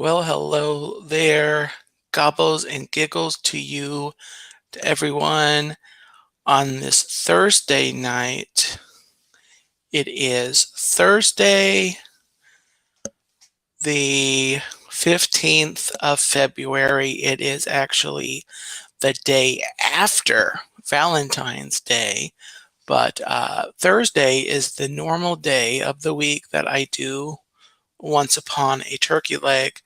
Well, hello there, gobbles and giggles to you, to everyone on this Thursday night. It is Thursday, the 15th of February. It is actually the day after Valentine's Day, but Thursday is the normal day of the week that I do Once Upon a Turkey Leg.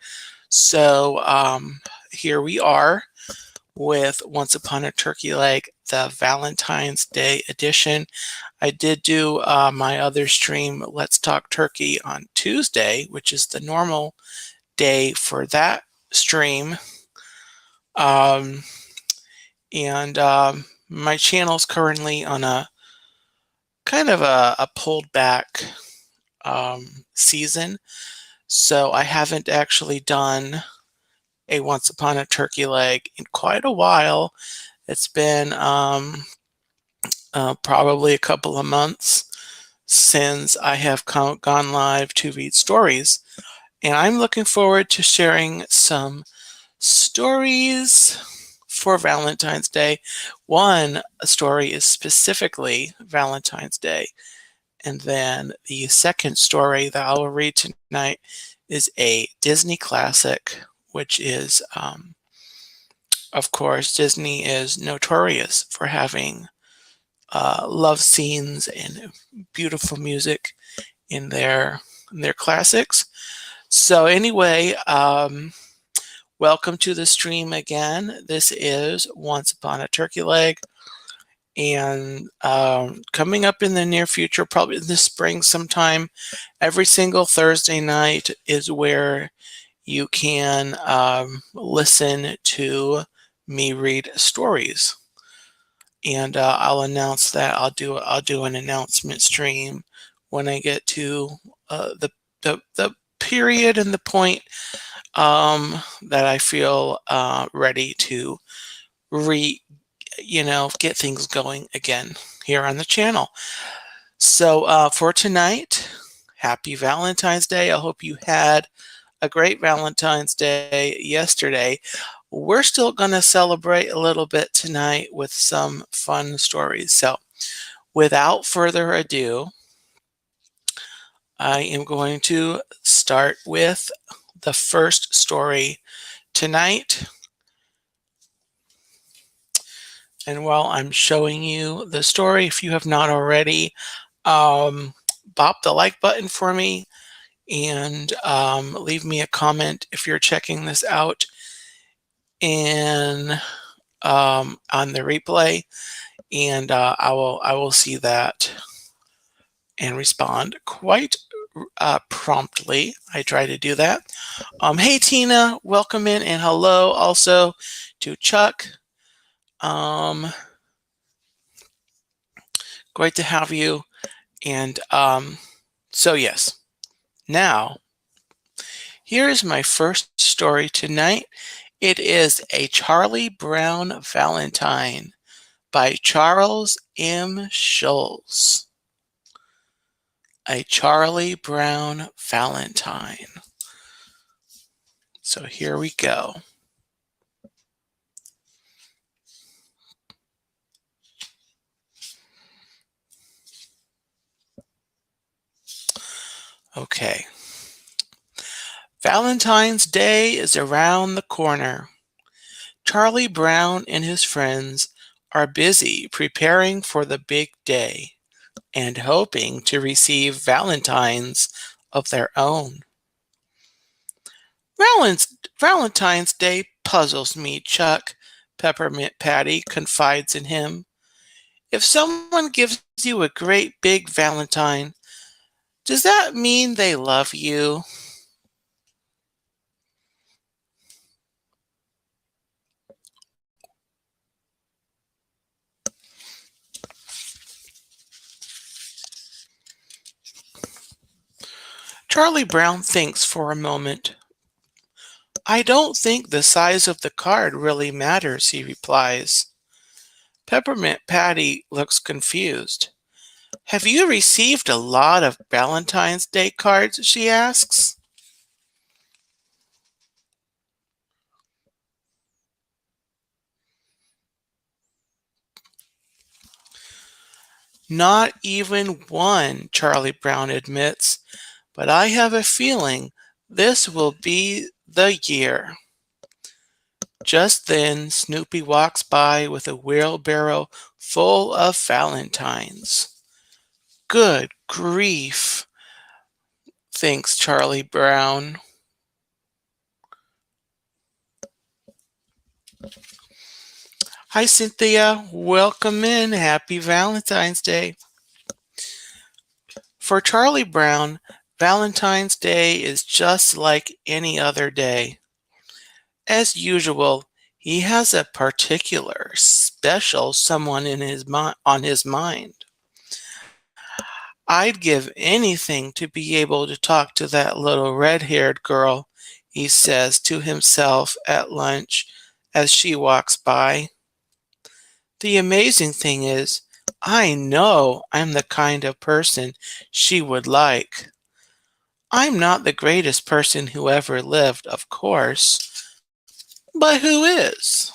So here we are with Once Upon a Turkey Leg, the Valentine's Day edition. I did do my other stream, Let's Talk Turkey, on Tuesday, which is the normal day for that stream. Um, and my channel's currently on a kind of a pulled back season, so I haven't actually done a Once Upon a Turkey Leg in quite a while. It's been probably a couple of months since I have gone live to read stories. And I'm looking forward to sharing some stories for Valentine's Day. One story is specifically Valentine's Day. And then the second story that I will read tonight is a Disney classic, which is, of course, Disney is notorious for having love scenes and beautiful music in their classics. So anyway, welcome to the stream again. This is Once Upon a Turkey Leg, and coming up in the near future, probably in the spring sometime, every single Thursday night is where you can listen to me read stories. And I'll announce that. I'll do an announcement stream when I get to the period and the point that I feel ready to get things going again here on the channel. So for tonight, happy Valentine's Day. I hope you had a great Valentine's Day yesterday. We're still going to celebrate a little bit tonight with some fun stories. So without further ado, I am going to start with the first story tonight. And while I'm showing you the story, if you have not already, bop the like button for me and leave me a comment if you're checking this out on the replay, and I will see that and respond quite promptly. I try to do that. Hey Tina, welcome in, and hello also to Chuck. Great to have you. And so yes, now here's my first story tonight. It is a Charlie Brown Valentine by Charles M. Schulz. A Charlie Brown Valentine. So here we go. Okay. Valentine's Day is around the corner. Charlie Brown and his friends are busy preparing for the big day and hoping to receive Valentines of their own. Valentine's Day puzzles me, Chuck, Peppermint Patty confides in him. If someone gives you a great big Valentine, does that mean they love you? Charlie Brown thinks for a moment. I don't think the size of the card really matters, he replies. Peppermint Patty looks confused. Have you received a lot of Valentine's Day cards? She asks. Not even one, Charlie Brown admits, but I have a feeling this will be the year. Just then, Snoopy walks by with a wheelbarrow full of Valentines. Good grief, thinks Charlie Brown. Hi, Cynthia. Welcome in. Happy Valentine's Day. For Charlie Brown, Valentine's Day is just like any other day. As usual, he has a particular, special someone on his mind. I'd give anything to be able to talk to that little red-haired girl, he says to himself at lunch as she walks by. The amazing thing is, I know I'm the kind of person she would like. I'm not the greatest person who ever lived, of course, but who is?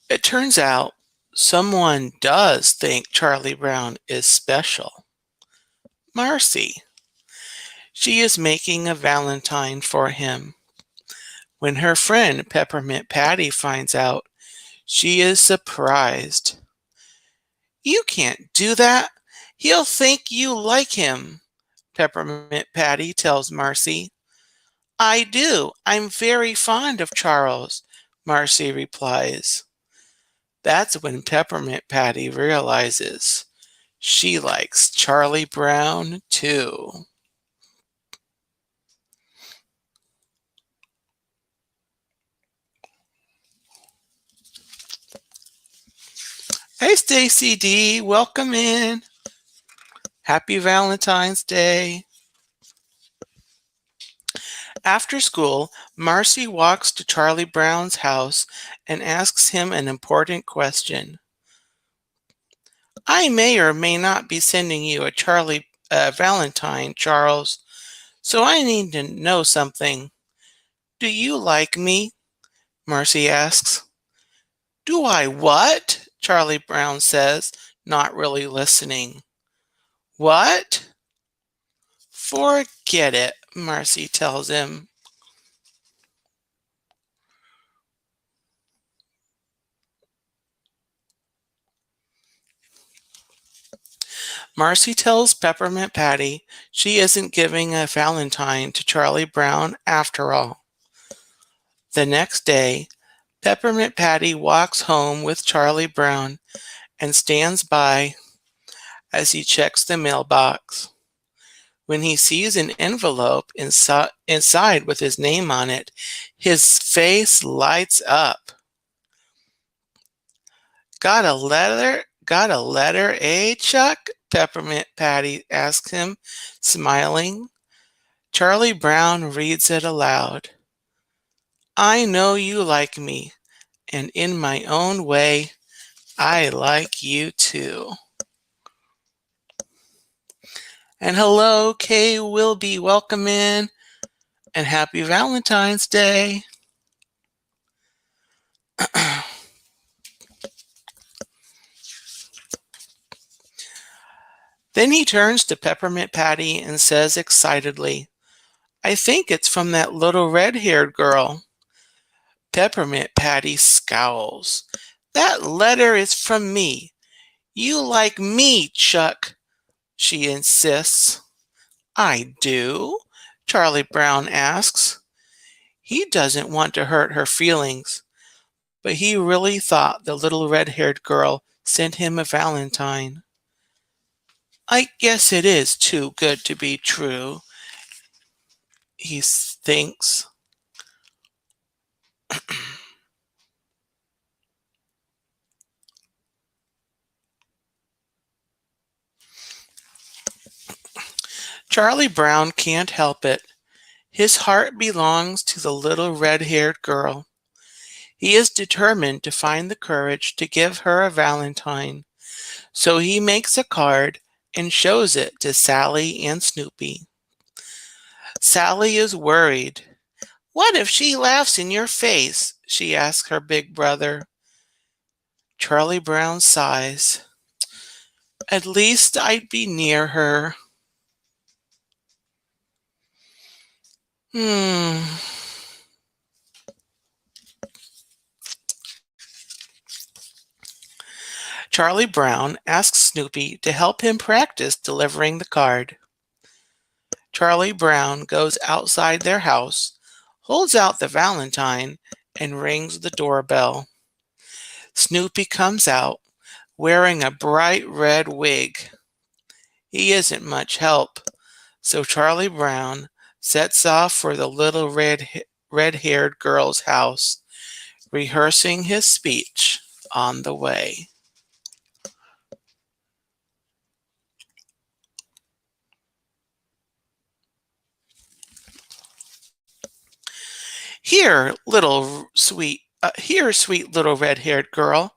It turns out someone does think Charlie Brown is special. Marcy. She is making a valentine for him. When her friend Peppermint Patty finds out, she is surprised. You can't do that. He'll think you like him, Peppermint Patty tells Marcy. I do. I'm very fond of Charles, Marcy replies. That's when Peppermint Patty realizes she likes Charlie Brown too. Hey, Stacy D, welcome in. Happy Valentine's Day. After school, Marcy walks to Charlie Brown's house and asks him an important question. I may or may not be sending you a Valentine, Charles, so I need to know something. Do you like me? Marcy asks. Do I what? Charlie Brown says, not really listening. What? Forget it, Marcy tells him. Marcy tells Peppermint Patty she isn't giving a Valentine to Charlie Brown after all. The next day, Peppermint Patty walks home with Charlie Brown and stands by as he checks the mailbox. When he sees an envelope inside with his name on it, his face lights up. Got a letter? Got a letter, eh, Chuck? Peppermint Patty asks him, smiling. Charlie Brown reads it aloud. I know you like me, and in my own way, I like you too. And hello, Kay Wilby, welcome in, and happy Valentine's Day. Then he turns to Peppermint Patty and says excitedly, I think it's from that little red-haired girl. Peppermint Patty scowls. That letter is from me. You like me, Chuck, she insists. I do? Charlie Brown asks. He doesn't want to hurt her feelings, but he really thought the little red-haired girl sent him a Valentine. I guess it is too good to be true, he thinks. Charlie Brown can't help it. His heart belongs to the little red-haired girl. He is determined to find the courage to give her a Valentine, so he makes a card and shows it to Sally and Snoopy. Sally is worried. "What if she laughs in your face?" she asked her big brother. Charlie Brown sighs. "At least I'd be near her." Hmm. Charlie Brown asks Snoopy to help him practice delivering the card. Charlie Brown goes outside their house, holds out the Valentine, and rings the doorbell. Snoopy comes out, wearing a bright red wig. He isn't much help, so Charlie Brown sets off for the little red-haired girl's house, rehearsing his speech on the way. Here, sweet little red-haired girl,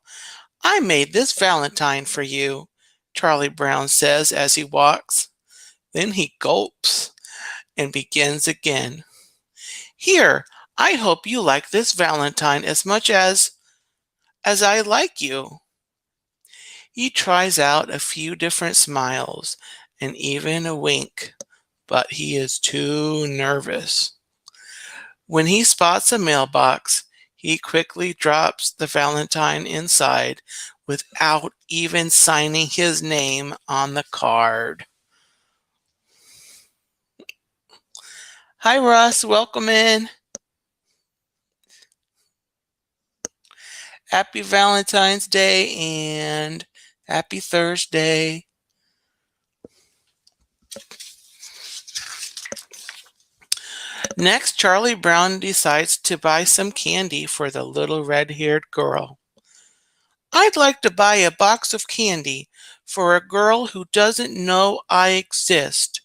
I made this Valentine for you," Charlie Brown says as he walks. Then he gulps and begins again. "Here, I hope you like this Valentine as much as I like you." He tries out a few different smiles and even a wink, but he is too nervous. When he spots a mailbox, he quickly drops the Valentine inside without even signing his name on the card. Hi, Russ. Welcome in. Happy Valentine's Day and happy Thursday. Next, Charlie Brown decides to buy some candy for the little red-haired girl. "I'd like to buy a box of candy for a girl who doesn't know I exist,"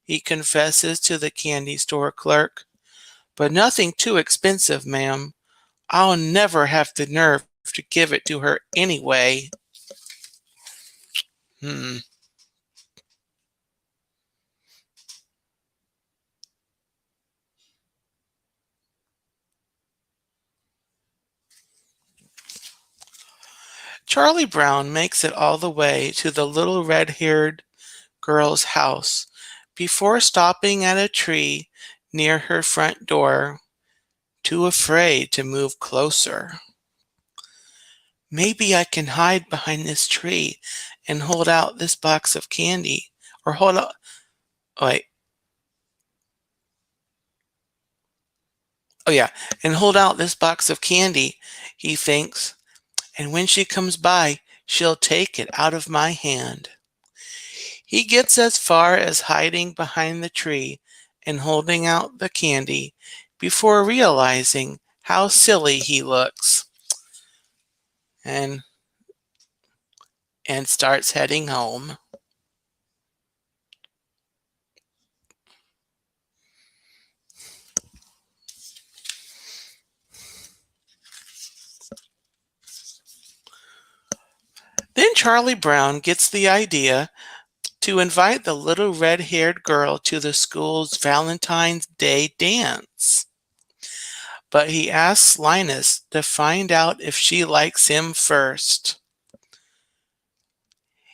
he confesses to the candy store clerk. "But nothing too expensive, ma'am. I'll never have the nerve to give it to her anyway." Hmm. Charlie Brown makes it all the way to the little red-haired girl's house before stopping at a tree near her front door, too afraid to move closer. "Maybe I can hide behind this tree and hold out this box of candy. Or hold out, wait, oh yeah, and hold out this box of candy," he thinks. "And when she comes by, she'll take it out of my hand." He gets as far as hiding behind the tree and holding out the candy before realizing how silly he looks and starts heading home. Then Charlie Brown gets the idea to invite the little red-haired girl to the school's Valentine's Day dance. But he asks Linus to find out if she likes him first.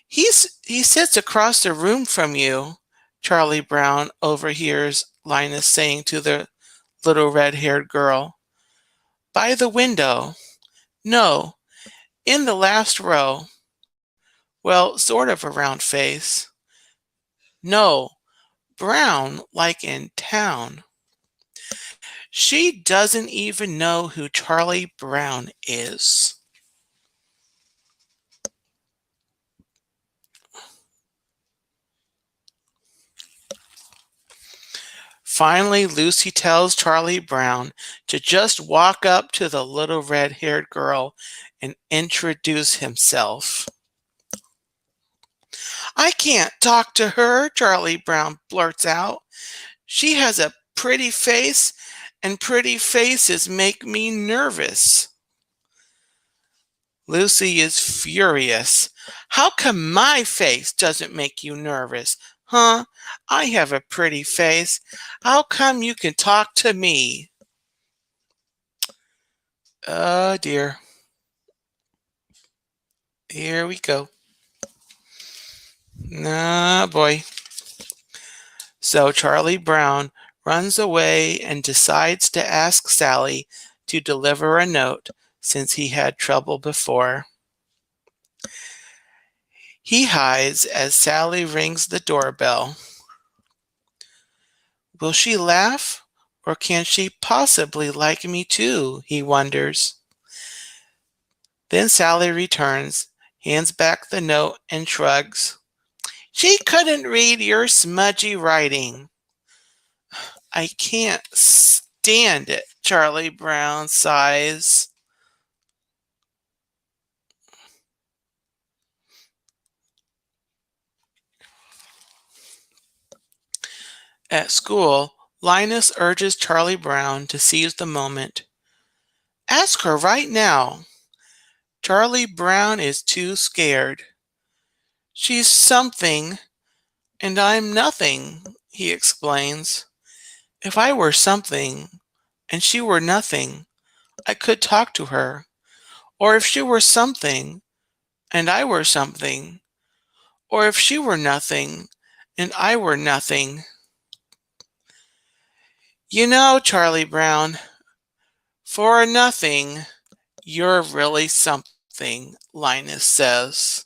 He sits across the room from you," Charlie Brown overhears Linus saying to the little red-haired girl. "By the window. No, in the last row. Well, sort of a round face. No, brown like in town." She doesn't even know who Charlie Brown is. Finally, Lucy tells Charlie Brown to just walk up to the little red-haired girl and introduce himself. "I can't talk to her," Charlie Brown blurts out. "She has a pretty face, and pretty faces make me nervous." Lucy is furious. "How come my face doesn't make you nervous? Huh? I have a pretty face. How come you can talk to me?" Oh dear. Here we go. Nah, boy. So Charlie Brown runs away and decides to ask Sally to deliver a note since he had trouble before. He hides as Sally rings the doorbell. Will she laugh? Or can she possibly like me too? He wonders. Then Sally returns, hands back the note, and shrugs. She couldn't read your smudgy writing. I can't stand it, Charlie Brown sighs. At school, Linus urges Charlie Brown to seize the moment. Ask her right now. Charlie Brown is too scared. She's something, and I'm nothing, he explains. If I were something, and she were nothing, I could talk to her. Or if she were something, and I were something. Or if she were nothing, and I were nothing. You know, Charlie Brown, for a nothing, you're really something, Linus says.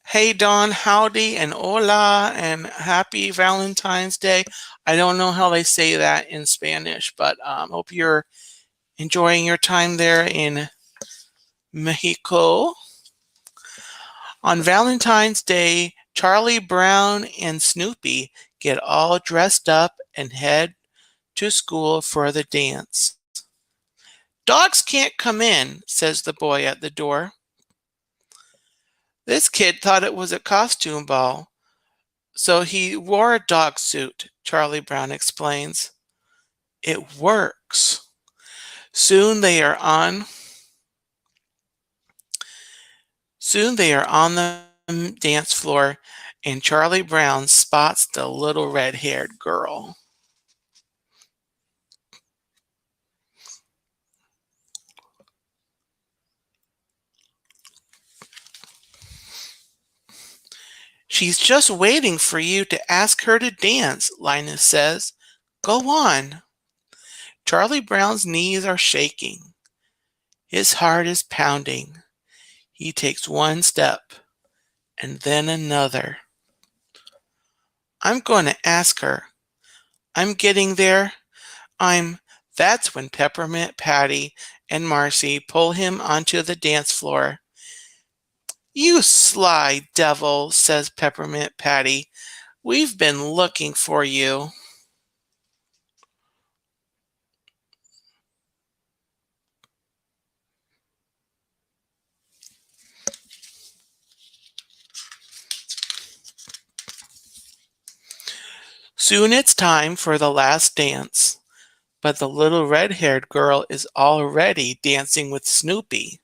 Hey, Don, howdy and hola and happy Valentine's Day. I don't know how they say that in Spanish, but hope you're enjoying your time there in Mexico. On Valentine's Day, Charlie Brown and Snoopy get all dressed up and head to school for the dance. Dogs can't come in, says the boy at the door. This kid thought it was a costume ball, so he wore a dog suit, Charlie Brown explains. It works. Soon they are on the dance floor, and Charlie Brown spots the little red-haired girl. She's just waiting for you to ask her to dance, Linus says. Go on. Charlie Brown's knees are shaking. His heart is pounding. He takes one step and then another. I'm going to ask her. I'm getting there. That's when Peppermint Patty and Marcy pull him onto the dance floor. You sly devil, says Peppermint Patty. We've been looking for you. Soon it's time for the last dance, but the little red-haired girl is already dancing with Snoopy.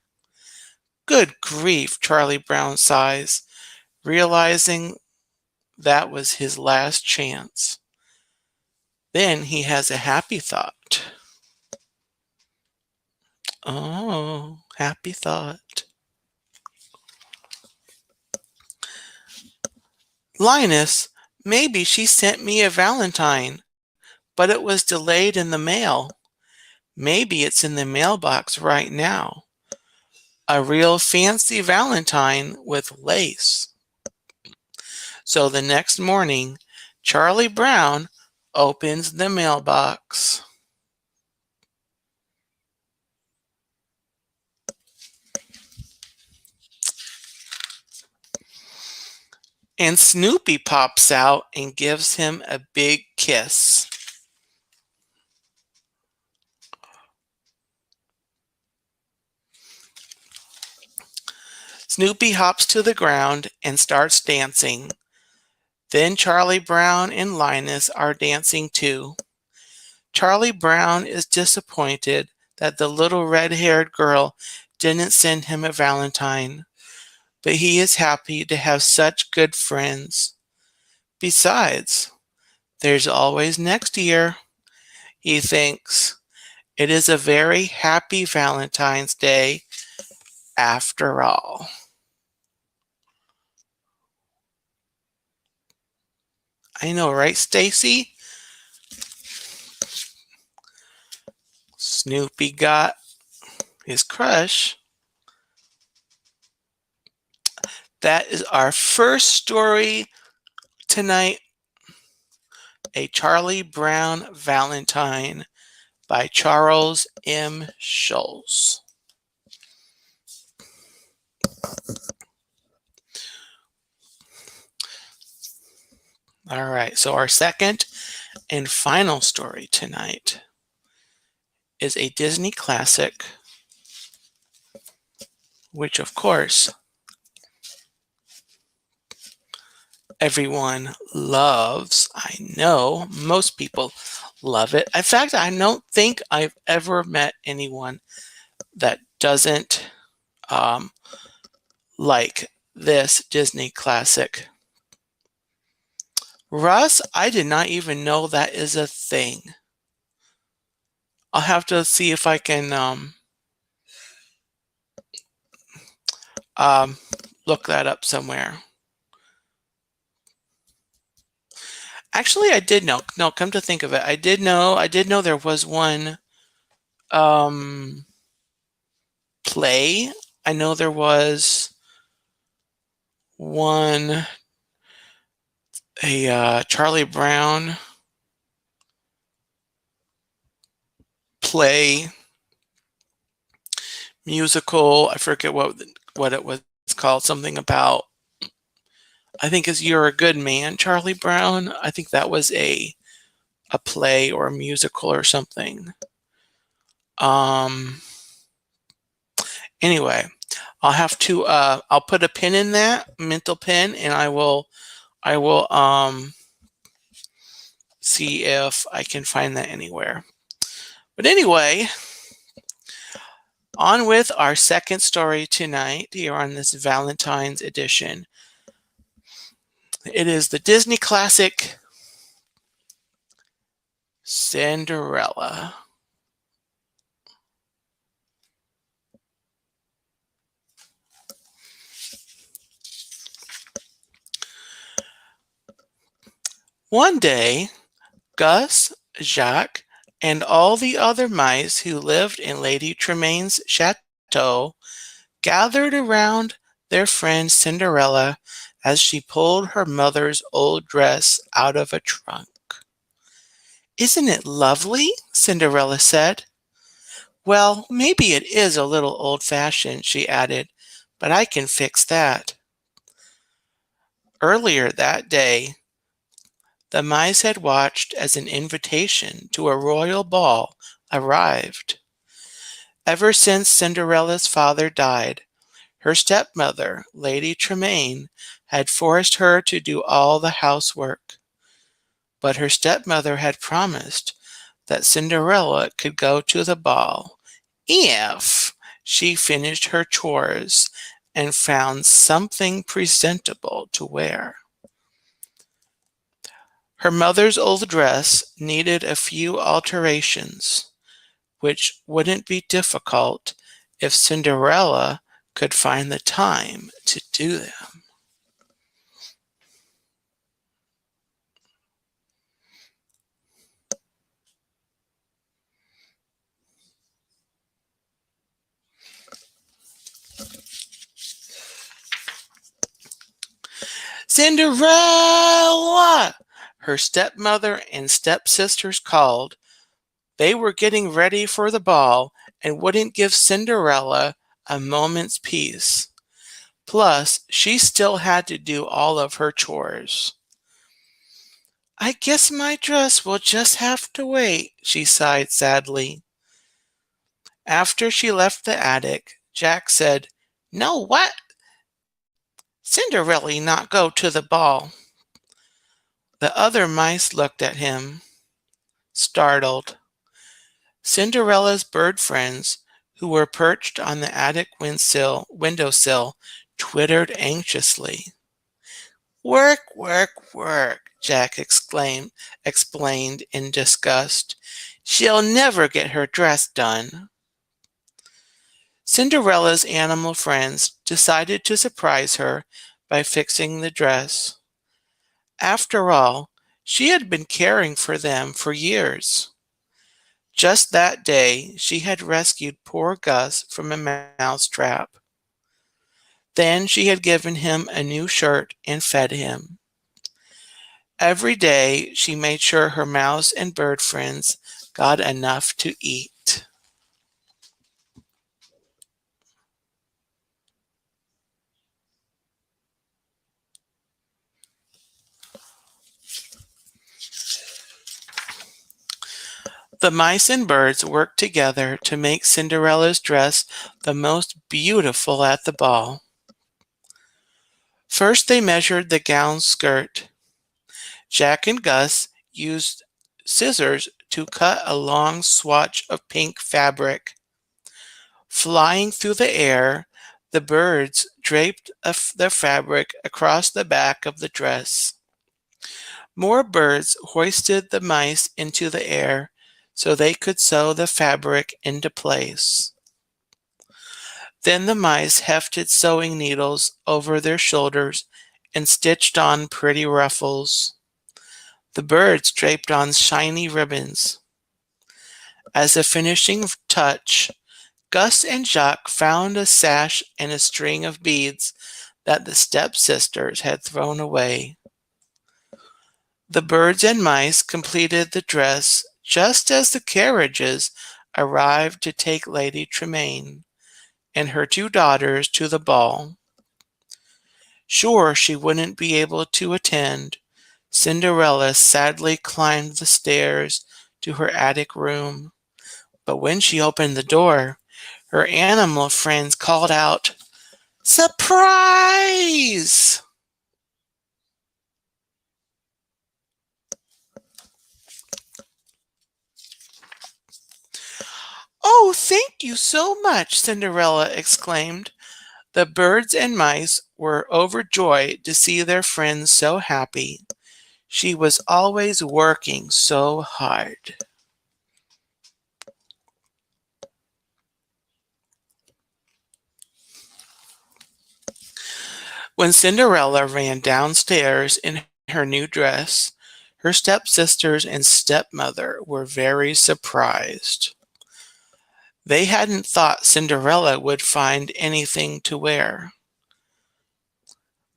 Good grief, Charlie Brown sighs, realizing that was his last chance. Then he has a happy thought. Oh, happy thought. Linus, maybe she sent me a Valentine, but it was delayed in the mail. Maybe it's in the mailbox right now. A real fancy Valentine with lace. So the next morning, Charlie Brown opens the mailbox. And Snoopy pops out and gives him a big kiss. Snoopy hops to the ground and starts dancing. Then Charlie Brown and Linus are dancing too. Charlie Brown is disappointed that the little red-haired girl didn't send him a Valentine. but he is happy to have such good friends. Besides, there's always next year, he thinks. It is a very happy Valentine's Day after all. I know, right, Stacy? Snoopy got his crush. That is our first story tonight, A Charlie Brown Valentine by Charles M. Schulz. All right, so our second and final story tonight is a Disney classic, which of course everyone loves. I know most people love it. In fact, I don't think I've ever met anyone that doesn't like this Disney classic. Russ, I did not even know that is a thing. I'll have to see if I can look that up somewhere. Actually, I did know. No, come to think of it, I did know there was one play. I know there was one, a Charlie Brown play, musical. I forget what it was called. Something about, I think is You're a Good Man, Charlie Brown. I think that was a play or a musical or something. Anyway, I'll have to I'll put a pin in that, mental pin, and I will see if I can find that anywhere. But anyway, on with our second story tonight here on this Valentine's edition. It is the Disney classic Cinderella. One day, Gus, Jacques, and all the other mice who lived in Lady Tremaine's chateau gathered around their friend Cinderella as she pulled her mother's old dress out of a trunk. "Isn't it lovely?" Cinderella said. "Well, maybe it is a little old-fashioned," she added, "but I can fix that." Earlier that day, the mice had watched as an invitation to a royal ball arrived. Ever since Cinderella's father died, her stepmother, Lady Tremaine, had forced her to do all the housework. But her stepmother had promised that Cinderella could go to the ball if she finished her chores and found something presentable to wear. Her mother's old dress needed a few alterations, which wouldn't be difficult if Cinderella could find the time to do them. "Cinderella!" her stepmother and stepsisters called. They were getting ready for the ball and wouldn't give Cinderella a moment's peace. Plus, she still had to do all of her chores. "I guess my dress will just have to wait," she sighed sadly. After she left the attic, Jack said, "No, what? Cinderella not go to the ball." The other mice looked at him, startled. Cinderella's bird friends, who were perched on the attic windowsill, twittered anxiously. Work, work, work, Jack explained in disgust. She'll never get her dress done. Cinderella's animal friends decided to surprise her by fixing the dress. After all, she had been caring for them for years. Just that day, she had rescued poor Gus from a mouse trap. Then she had given him a new shirt and fed him. Every day, she made sure her mouse and bird friends got enough to eat. The mice and birds worked together to make Cinderella's dress the most beautiful at the ball. First, they measured the gown's skirt. Jack and Gus used scissors to cut a long swatch of pink fabric. Flying through the air, the birds draped the fabric across the back of the dress. More birds hoisted the mice into the air so they could sew the fabric into place. Then the mice hefted sewing needles over their shoulders and stitched on pretty ruffles. The birds draped on shiny ribbons. As a finishing touch, Gus and Jacques found a sash and a string of beads that the stepsisters had thrown away. The birds and mice completed the dress just as the carriages arrived to take Lady Tremaine and her two daughters to the ball. Sure she wouldn't be able to attend, Cinderella sadly climbed the stairs to her attic room. But when she opened the door, her animal friends called out, "Surprise!" "Oh, thank you so much," Cinderella exclaimed. The birds and mice were overjoyed to see their friends so happy. She was always working so hard. When Cinderella ran downstairs in her new dress, her stepsisters and stepmother were very surprised. They hadn't thought Cinderella would find anything to wear.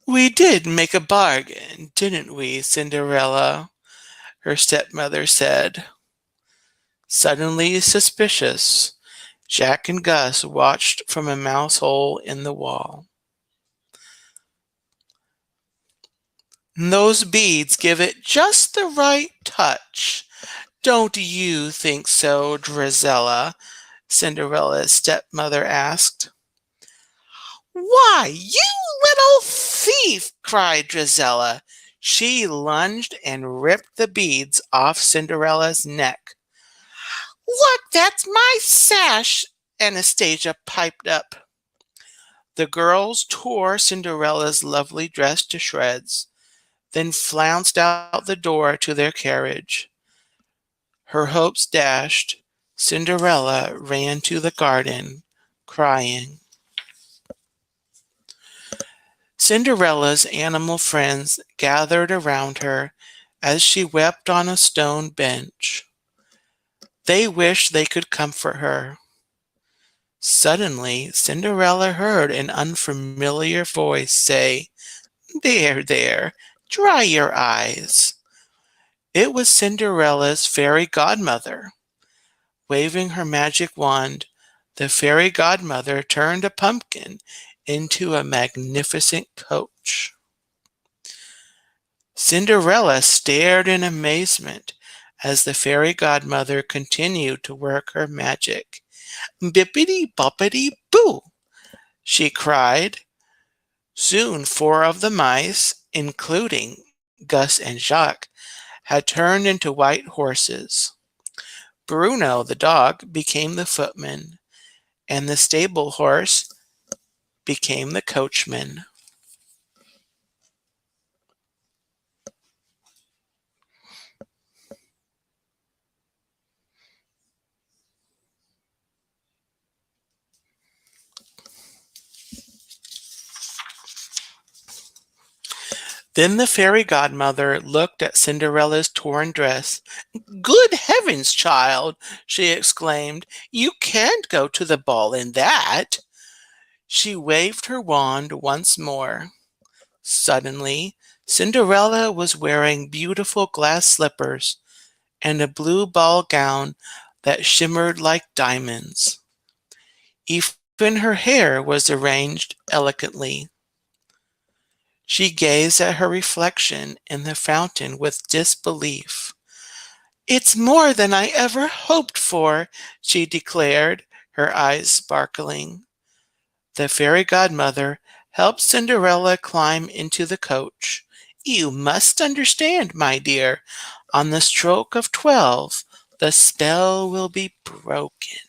"We did make a bargain, didn't we, Cinderella?" her stepmother said. Suddenly suspicious, Jack and Gus watched from a mouse hole in the wall. "Those beads give it just the right touch. Don't you think so, Drizella?" Cinderella's stepmother asked. "Why, you little thief!" cried Drizella. She lunged and ripped the beads off Cinderella's neck. "Look, that's my sash!" Anastasia piped up. The girls tore Cinderella's lovely dress to shreds, then flounced out the door to their carriage. Her hopes dashed, Cinderella ran to the garden, crying. Cinderella's animal friends gathered around her as she wept on a stone bench. They wished they could comfort her. Suddenly, Cinderella heard an unfamiliar voice say, "There, there, dry your eyes." It was Cinderella's fairy godmother. Waving her magic wand, the fairy godmother turned a pumpkin into a magnificent coach. Cinderella stared in amazement as the fairy godmother continued to work her magic. "Bippity boppity boo!" she cried. Soon 4 of the mice, including Gus and Jacques, had turned into white horses. Bruno, the dog, became the footman, and the stable horse, became the coachman. Then the fairy godmother looked at Cinderella's torn dress. "Good heavens, child!" she exclaimed. "You can't go to the ball in that." She waved her wand once more. Suddenly, Cinderella was wearing beautiful glass slippers and a blue ball gown that shimmered like diamonds. Even her hair was arranged elegantly. She gazed at her reflection in the fountain with disbelief. "It's more than I ever hoped for," she declared, her eyes sparkling. The fairy godmother helped Cinderella climb into the coach. "You must understand, my dear, on the stroke of 12, the spell will be broken."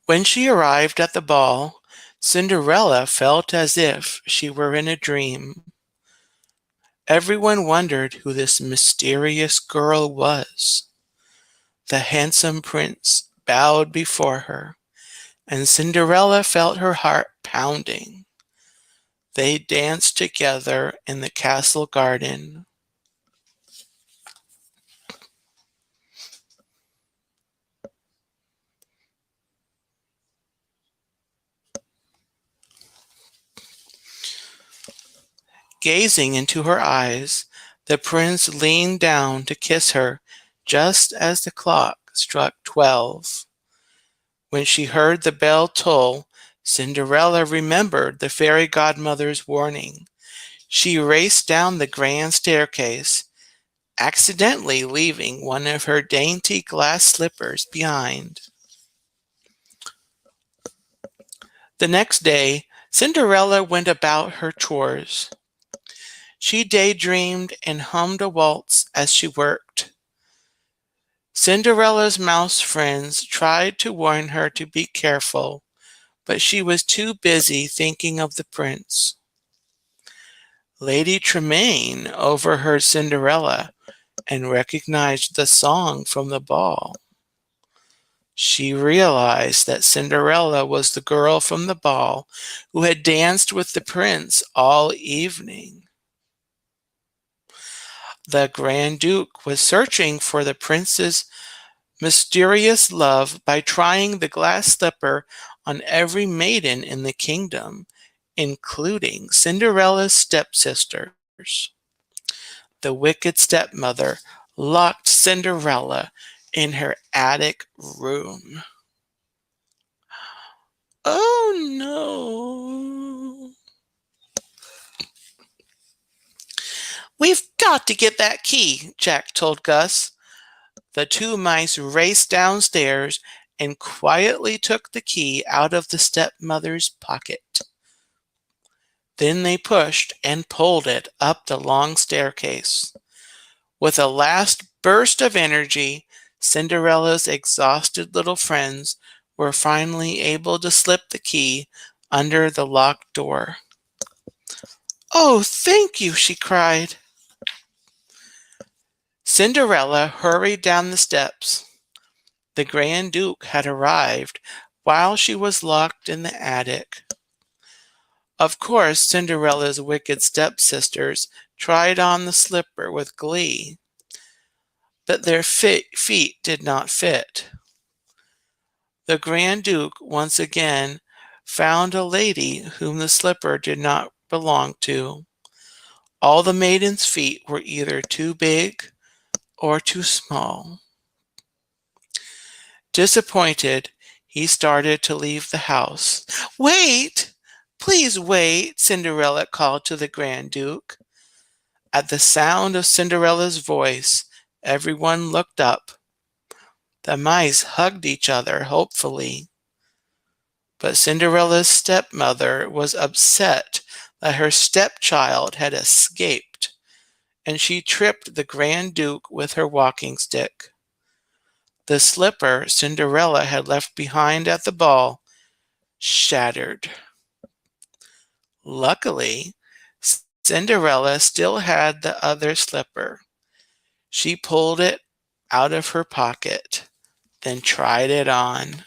When she arrived at the ball, Cinderella felt as if she were in a dream. Everyone wondered who this mysterious girl was. The handsome prince bowed before her, and Cinderella felt her heart pounding. They danced together in the castle garden. Gazing into her eyes, the prince leaned down to kiss her just as the clock struck 12. When she heard the bell toll, Cinderella remembered the fairy godmother's warning. She raced down the grand staircase, accidentally leaving one of her dainty glass slippers behind. The next day, Cinderella went about her chores. She daydreamed and hummed a waltz as she worked. Cinderella's mouse friends tried to warn her to be careful, but she was too busy thinking of the prince. Lady Tremaine overheard Cinderella and recognized the song from the ball. She realized that Cinderella was the girl from the ball who had danced with the prince all evening. The Grand Duke was searching for the prince's mysterious love by trying the glass slipper on every maiden in the kingdom, including Cinderella's stepsisters. The wicked stepmother locked Cinderella in her attic room. Oh no. "We've got to get that key," Jack told Gus. The two mice raced downstairs and quietly took the key out of the stepmother's pocket. Then they pushed and pulled it up the long staircase. With a last burst of energy, Cinderella's exhausted little friends were finally able to slip the key under the locked door. "Oh, thank you," she cried. Cinderella hurried down the steps. The Grand Duke had arrived while she was locked in the attic. Of course, Cinderella's wicked stepsisters tried on the slipper with glee, but their feet did not fit. The Grand Duke once again found a lady whom the slipper did not belong to. All the maidens' feet were either too big or too small. Disappointed, he started to leave the house. "Wait! Please wait!" Cinderella called to the Grand Duke. At the sound of Cinderella's voice, everyone looked up. The mice hugged each other hopefully. But Cinderella's stepmother was upset that her stepchild had escaped and she tripped the Grand Duke with her walking stick. The slipper Cinderella had left behind at the ball shattered. Luckily, Cinderella still had the other slipper. She pulled it out of her pocket, then tried it on.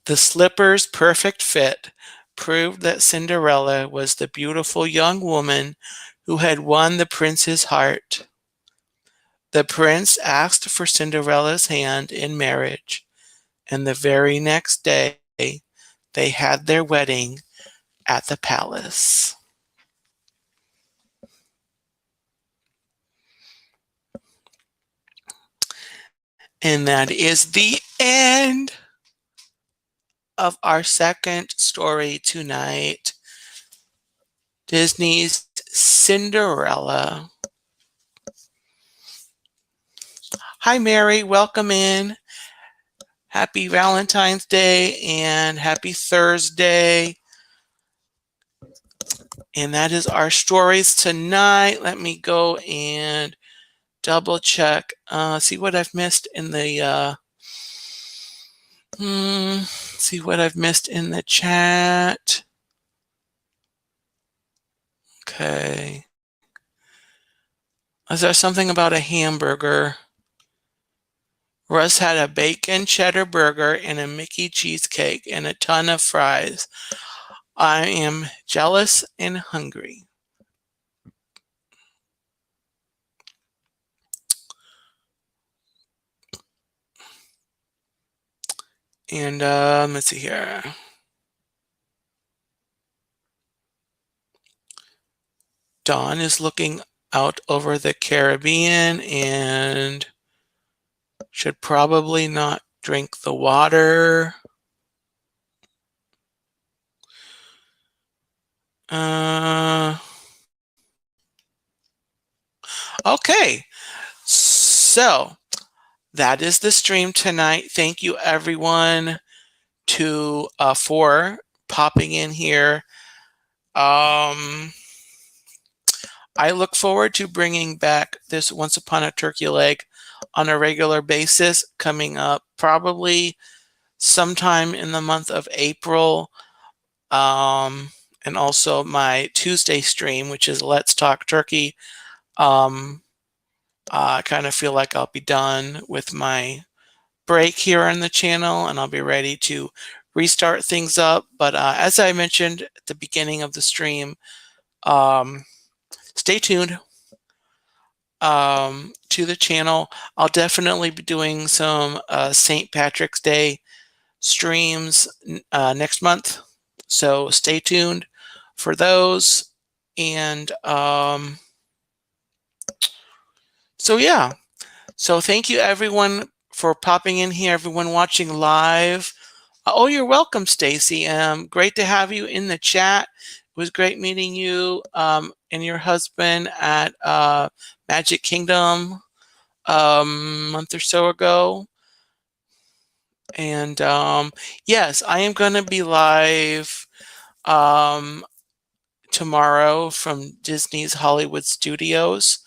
The slipper's perfect fit proved that Cinderella was the beautiful young woman who had won the prince's heart. The prince asked for Cinderella's hand in marriage, and the very next day they had their wedding at the palace. And that is the end of our second story tonight, Disney's Cinderella. Hi, Mary. Welcome in. Happy Valentine's Day and happy Thursday. And that is our stories tonight. Let me go and double check, see what I've missed in the see what I've missed in the chat. Okay. Is there something about a hamburger? Russ had a bacon cheddar burger and a Mickey cheesecake and a ton of fries. I am jealous and hungry. And let's see here. Dawn is looking out over the Caribbean and should probably not drink the water. Okay, so that is the stream tonight. Thank you everyone for popping in here. I look forward to bringing back this Once Upon a Turkey Leg on a regular basis coming up probably sometime in the month of April. And also my Tuesday stream, which is Let's Talk Turkey. I kind of feel like I'll be done with my break here on the channel and I'll be ready to restart things up. But as I mentioned at the beginning of the stream, stay tuned to the channel. I'll definitely be doing some St. Patrick's Day streams next month. So stay tuned for those. And so yeah. So thank you everyone for popping in here, everyone watching live. Oh, you're welcome, Stacy. Great to have you in the chat. It was great meeting you and your husband at Magic Kingdom a month or so ago. And yes, I am going to be live tomorrow from Disney's Hollywood Studios.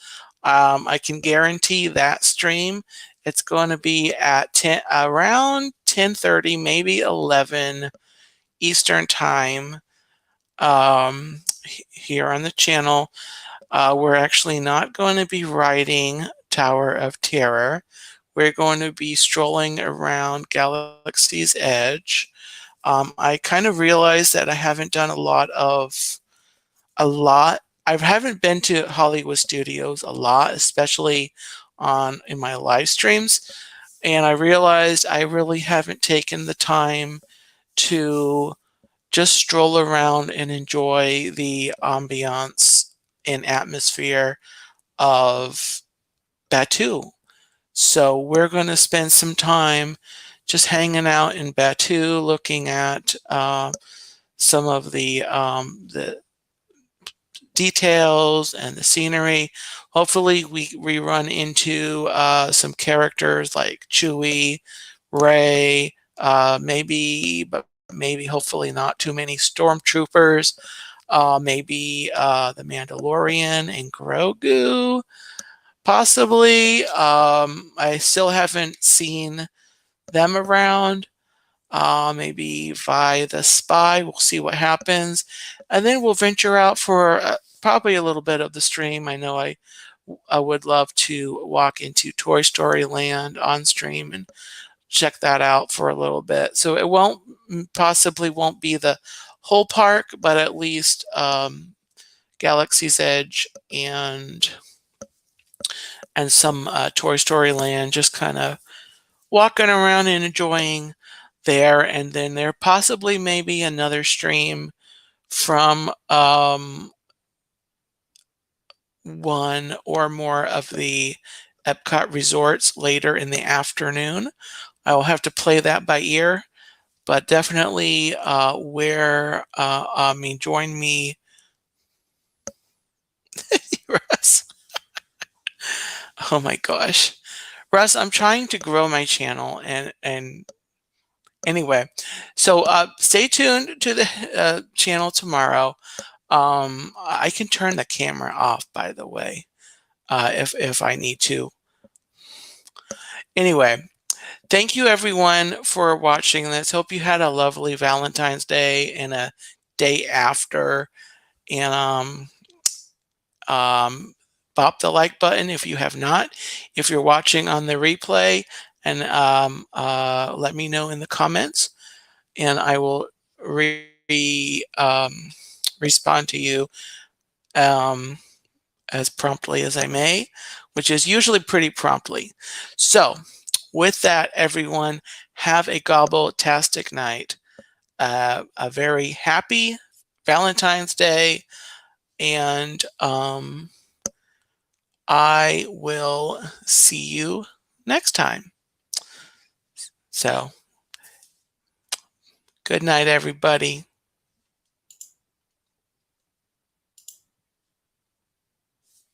I can guarantee that stream. It's going to be at around 10:30, maybe 11 Eastern time here on the channel. We're actually not going to be riding Tower of Terror. We're going to be strolling around Galaxy's Edge. I kind of realized that I haven't done I haven't been to Hollywood Studios a lot, especially in my live streams. And I realized I really haven't taken the time to just stroll around and enjoy the ambiance and atmosphere of Batuu. So we're going to spend some time just hanging out in Batuu, looking at some of the details and the scenery. Hopefully we run into some characters like Chewie, Rey, maybe hopefully not too many stormtroopers, maybe the Mandalorian and Grogu, possibly. I still haven't seen them around. Maybe Vi the Spy. We'll see what happens. And then we'll venture out for probably a little bit of the stream. I know I would love to walk into Toy Story Land on stream and check that out for a little bit. So it possibly won't be the whole park, but at least Galaxy's Edge and some Toy Story Land, just kind of walking around and enjoying there. And then there possibly maybe another stream from one or more of the Epcot resorts later in the afternoon. I will have to play that by ear, but definitely join me. Russ. Oh my gosh. Russ, I'm trying to grow my channel and anyway, so stay tuned to the channel tomorrow. I can turn the camera off, by the way, if I need to. Anyway, thank you everyone for watching this. Hope you had a lovely Valentine's Day and a day after. And bop the like button if you have not. If you're watching on the replay, and let me know in the comments, and I will respond to you as promptly as I may, which is usually pretty promptly. So with that, everyone, have a gobbletastic night. A very happy Valentine's Day, and I will see you next time. So good night, everybody.